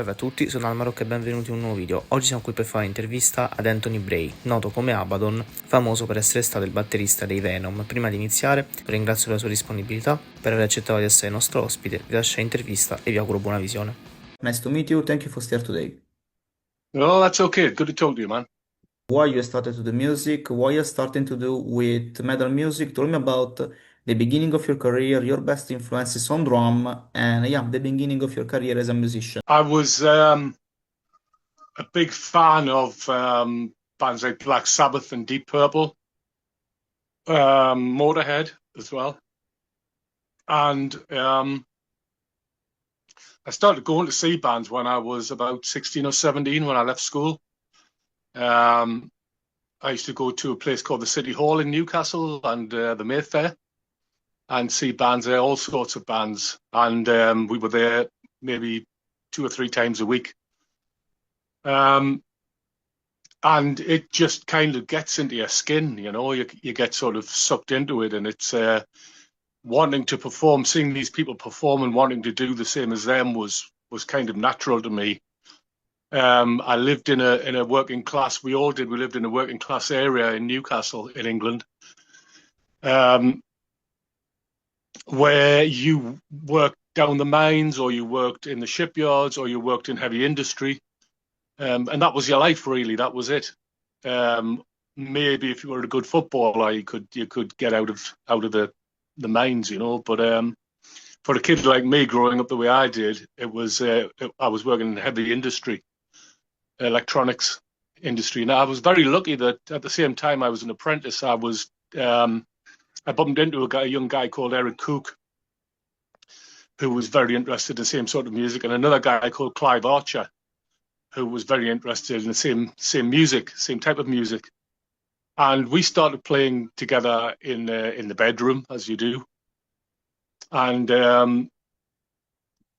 Salve a tutti, sono Almarok e benvenuti in un nuovo video. Oggi siamo qui per fare un'intervista ad Anthony Bray, noto come Abaddon, famoso per essere stato il batterista dei Venom. Prima di iniziare, vi ringrazio per la sua disponibilità, per aver accettato di essere nostro ospite, vi lascio l'intervista e vi auguro buona visione. Nice to meet you, thank you for staying today. No, that's okay. Good to talk to you, man. Why you started to do music, why you starting to do with metal music, tell me about the beginning of your career, your best influences on drum, and yeah, the beginning of your career as a musician. I was a big fan of bands like Black Sabbath and Deep Purple, Motorhead as well. And I started going to see bands when I was about 16 or 17 when I left school. I used to go to a place called the City Hall in Newcastle and the Mayfair and see bands there, all sorts of bands. And we were there maybe 2 or 3 times a week. And it just kind of gets into your skin, you know, you get sort of sucked into it, and it's wanting to perform, seeing these people perform and wanting to do the same as them was kind of natural to me. I lived in a working class, we all did, we lived in a working class area in Newcastle in England, where you worked down the mines or you worked in the shipyards or you worked in heavy industry. And that was your life, really. That was it. Maybe if you were a good footballer, you could get out of the mines, you know. But for a kid like me, growing up the way I did, it was I was working in heavy industry, electronics industry, and I was very lucky that at the same time I was an apprentice. I bumped into a young guy called Eric Cook, who was very interested in the same sort of music, and another guy called Clive Archer, who was very interested in the same music, same type of music. And we started playing together in the bedroom, as you do. And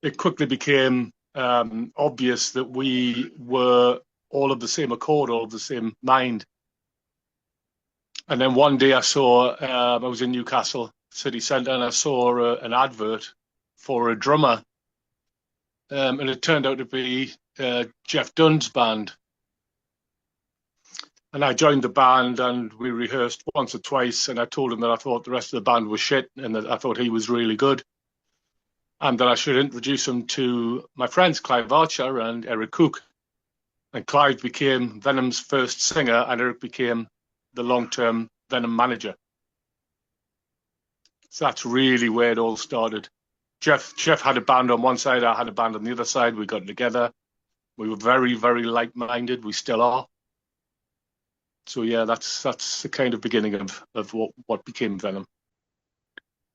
it quickly became obvious that we were all of the same accord, all of the same mind. And then one day I was in Newcastle city centre, and I saw an advert for a drummer. And it turned out to be Jeff Dunn's band. And I joined the band and we rehearsed once or twice, and I told him that I thought the rest of the band was shit and that I thought he was really good, and that I should introduce him to my friends Clive Archer and Eric Cook. And Clive became Venom's first singer and Eric became the long-term Venom manager. So that's really where it all started. Jeff had a band on one side, I had a band on the other side. We got together. We were very, very like-minded. We still are. So yeah, that's the kind of beginning of what became Venom.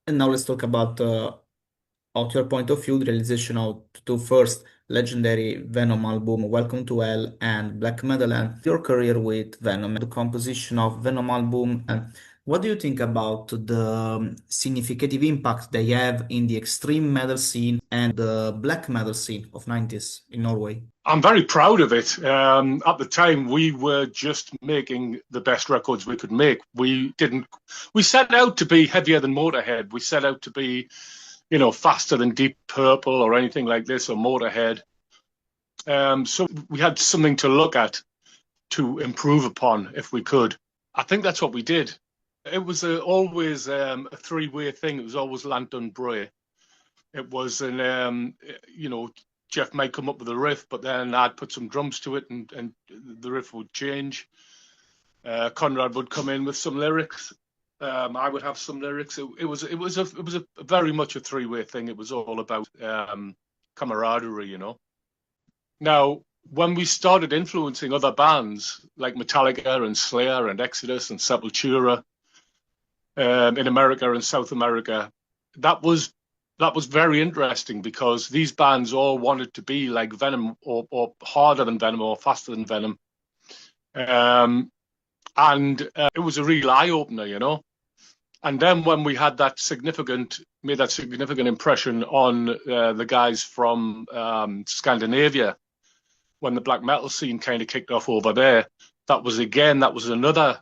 And now let's talk about, out your point of view, the realization of the two first legendary Venom album, Welcome to Hell and Black Metal, and your career with Venom, the composition of Venom album. And what do you think about the significant impact they have in the extreme metal scene and the black metal scene of 90s in Norway? I'm very proud of it. At the time, we were just making the best records we could make. We set out to be heavier than Motorhead. We set out to be, you know, faster than Deep Purple or anything like this, or Motorhead. So we had something to look at, to improve upon if we could. I think that's what we did. It was always a three-way thing. It was always Lantern Bray. It was you know, Jeff might come up with a riff, but then I'd put some drums to it, and the riff would change. Conrad would come in with some lyrics. I would have some lyrics. It was a very much a three-way thing. It was all about camaraderie, you know. Now, when we started influencing other bands like Metallica and Slayer and Exodus and Sepultura in America and South America, that was very interesting, because these bands all wanted to be like Venom, or harder than Venom, or faster than Venom. And it was a real eye-opener, you know. And then when we had made that significant impression on the guys from Scandinavia, when the black metal scene kind of kicked off over there, that was another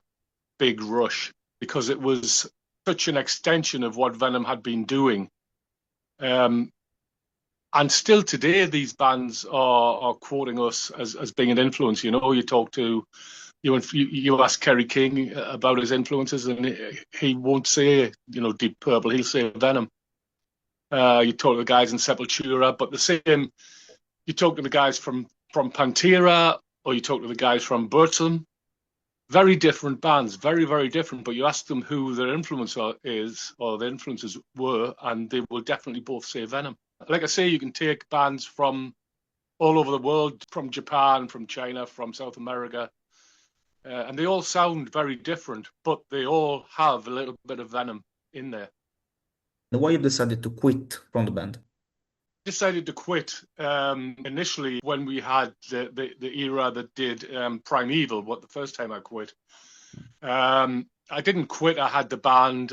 big rush, because it was such an extension of what Venom had been doing. And still today, these bands are quoting us as being an influence. You know, you ask Kerry King about his influences, and he won't say, you know, Deep Purple. He'll say Venom. You talk to the guys in Sepultura, but the same. You talk to the guys from Pantera, or you talk to the guys from Burzum. Very different bands, very, very different. But you ask them who their influencer is, or their influences were, and they will definitely both say Venom. Like I say, you can take bands from all over the world, from Japan, from China, from South America, and they all sound very different, but they all have a little bit of Venom in there. Why you decided to quit from the band? Decided to quit initially when we had the era that did Primeval. What the first time I quit, I didn't quit. I had the band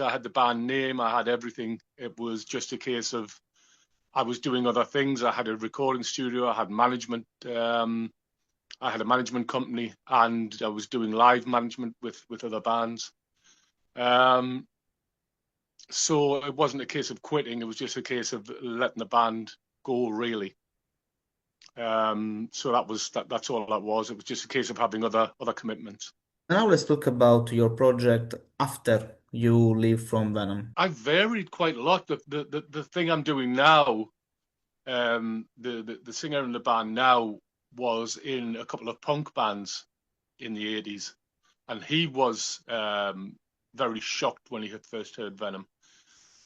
name, I had everything. It was just a case of I was doing other things. I had a recording studio, I had management. I had a management company, and I was doing live management with other bands. So it wasn't a case of quitting. It was just a case of letting the band go, really. So that's all that was. It was just a case of having other commitments. Now let's talk about your project after you leave from Venom. I've varied quite a lot. The thing I'm doing now, the singer in the band now was in a couple of punk bands in the 80s, and he was very shocked when he had first heard Venom.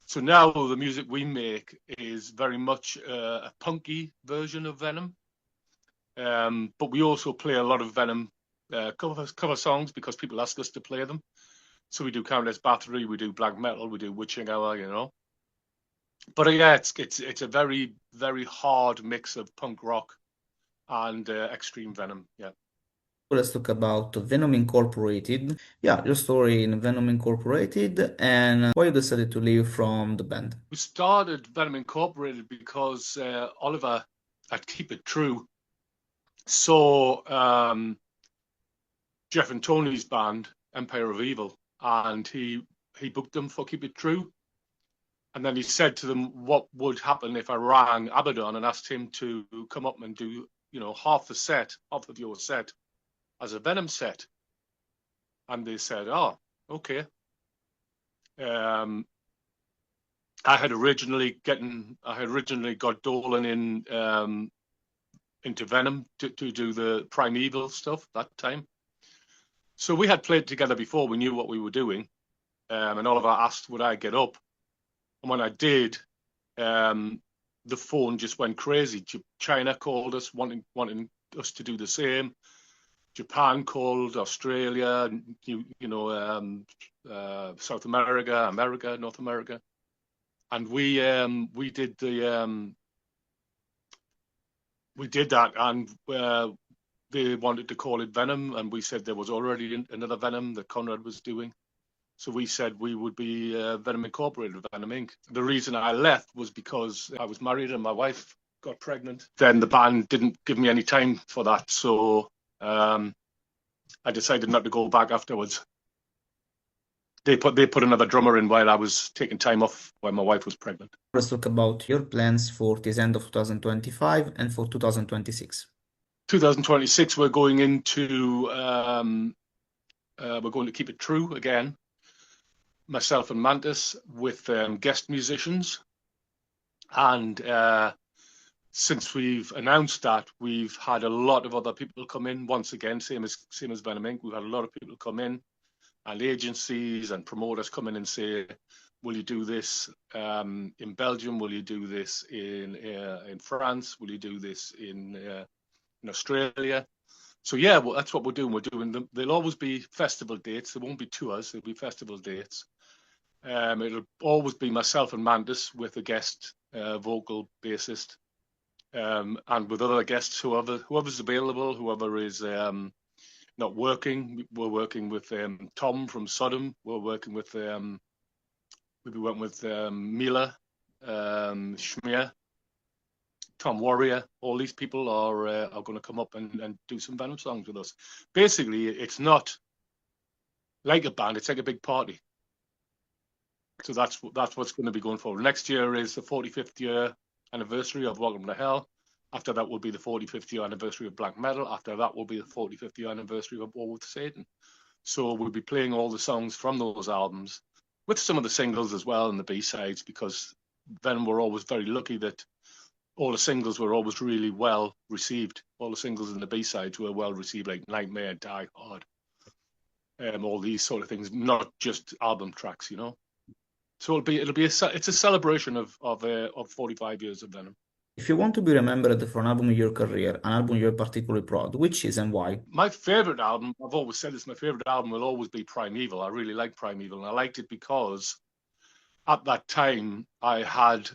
So now the music we make is very much a punky version of Venom, but we also play a lot of Venom cover songs because people ask us to play them. So we do Countess Bathory, we do black metal, we do Witching Hour, you know. But yeah, it's a very, very hard mix of punk rock and extreme Venom. Yeah. Let's talk about Venom Incorporated. Yeah, your story in Venom Incorporated and why you decided to leave from the band. We started Venom Incorporated because Oliver, I'd keep it true, saw Jeff and Tony's band, Empire of Evil, and he booked them for Keep It True. And then he said to them what would happen if I rang Abaddon and asked him to come up and do, you know, half of your set as a Venom set. And they said, oh, okay. I had originally got Dolan into Venom to do the Primeval stuff that time. So we had played together before. We knew what we were doing. And Oliver asked, would I get up? And when I did, the phone just went crazy. China called us, wanting us to do the same. Japan called, Australia, South America, North America, and we did that, and they wanted to call it Venom, and we said there was already another Venom that Conrad was doing. So we said we would be Venom Incorporated, Venom Inc. The reason I left was because I was married and my wife got pregnant. Then the band didn't give me any time for that, so I decided not to go back afterwards. They put another drummer in while I was taking time off while my wife was pregnant. Let's talk about your plans for this end of 2025 and for 2026. 2026, we're going to Keep It True again. Myself and Mantis with guest musicians, and since we've announced that, we've had a lot of other people come in. Once again, same as Venom Inc. We've had a lot of people come in, and agencies and promoters come in and say, "Will you do this in Belgium? Will you do this in France? Will you do this in Australia?" So yeah, well, that's what we're doing. There'll always be festival dates. There won't be tours. There'll be festival dates. It'll always be myself and Mantis with a guest vocal bassist. And with other guests, whoever's available, whoever is not working. We're working with Tom from Sodom. We're working with we went with Mila, Schmier, Tom Warrior. All these people are going to come up and do some Venom songs with us. Basically, it's not like a band; it's like a big party. So that's what's going to be going forward. Next year is the 45th year anniversary of Welcome to Hell. After that will be the 45th year anniversary of black metal. After that will be the 45th year anniversary of War with Satan. So we'll be playing all the songs from those albums with some of the singles as well and the B-sides, because Venom were always very lucky that all the singles were always really well received. All the singles and the B-sides were well received, like Nightmare, Die Hard, all these sort of things, not just album tracks, you know. So it's a celebration of 45 years of Venom. If you want to be remembered for an album in your career, an album you're particularly proud, which is and why? My favorite album, I've always said this, my favorite album will always be Primeval. I really like Primeval, and I liked it because at that time I had,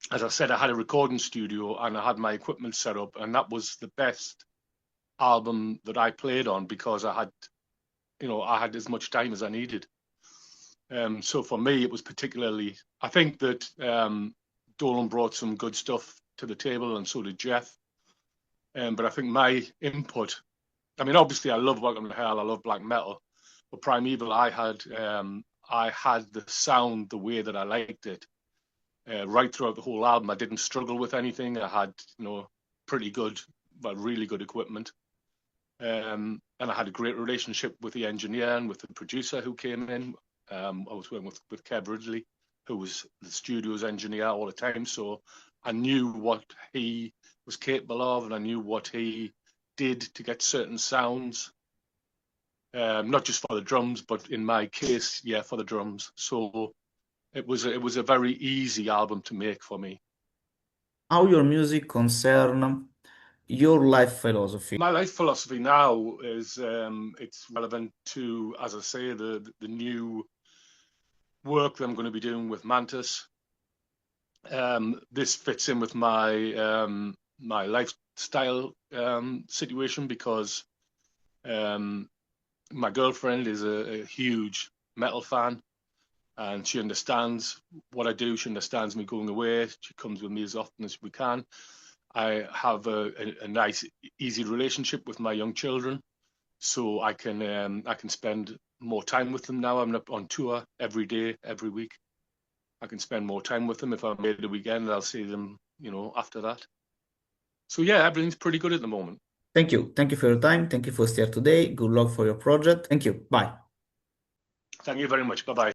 as I said, I had a recording studio and I had my equipment set up, and that was the best album that I played on because I had as much time as I needed. So for me, it was particularly, I think that Dolan brought some good stuff to the table, and so did Jeff. But I think my input, I mean, obviously I love Welcome to Hell, I love black metal, but Primeval, I had the sound the way that I liked it. Right throughout the whole album, I didn't struggle with anything. I had, pretty good, really good equipment. And I had a great relationship with the engineer and with the producer who came in. I was working with Kev Ridley, who was the studio's engineer all the time. So I knew what he was capable of, and I knew what he did to get certain sounds, not just for the drums, but in my case, yeah, for the drums. So it was a very easy album to make for me. How your music concern your life philosophy? My life philosophy now is it's relevant to, as I say, the new work that I'm going to be doing with Mantis. This fits in with my my lifestyle situation because my girlfriend is a huge metal fan, and she understands what I do. She understands me going away. She comes with me as often as we can. I have a nice, easy relationship with my young children, so I can spend more time with them now. I'm not on tour every day, every week. I can spend more time with them. If I'm away the weekend, I'll see them, after that. So yeah, everything's pretty good at the moment. Thank you. Thank you for your time. Thank you for staying today. Good luck for your project. Thank you. Bye. Thank you very much. Bye bye.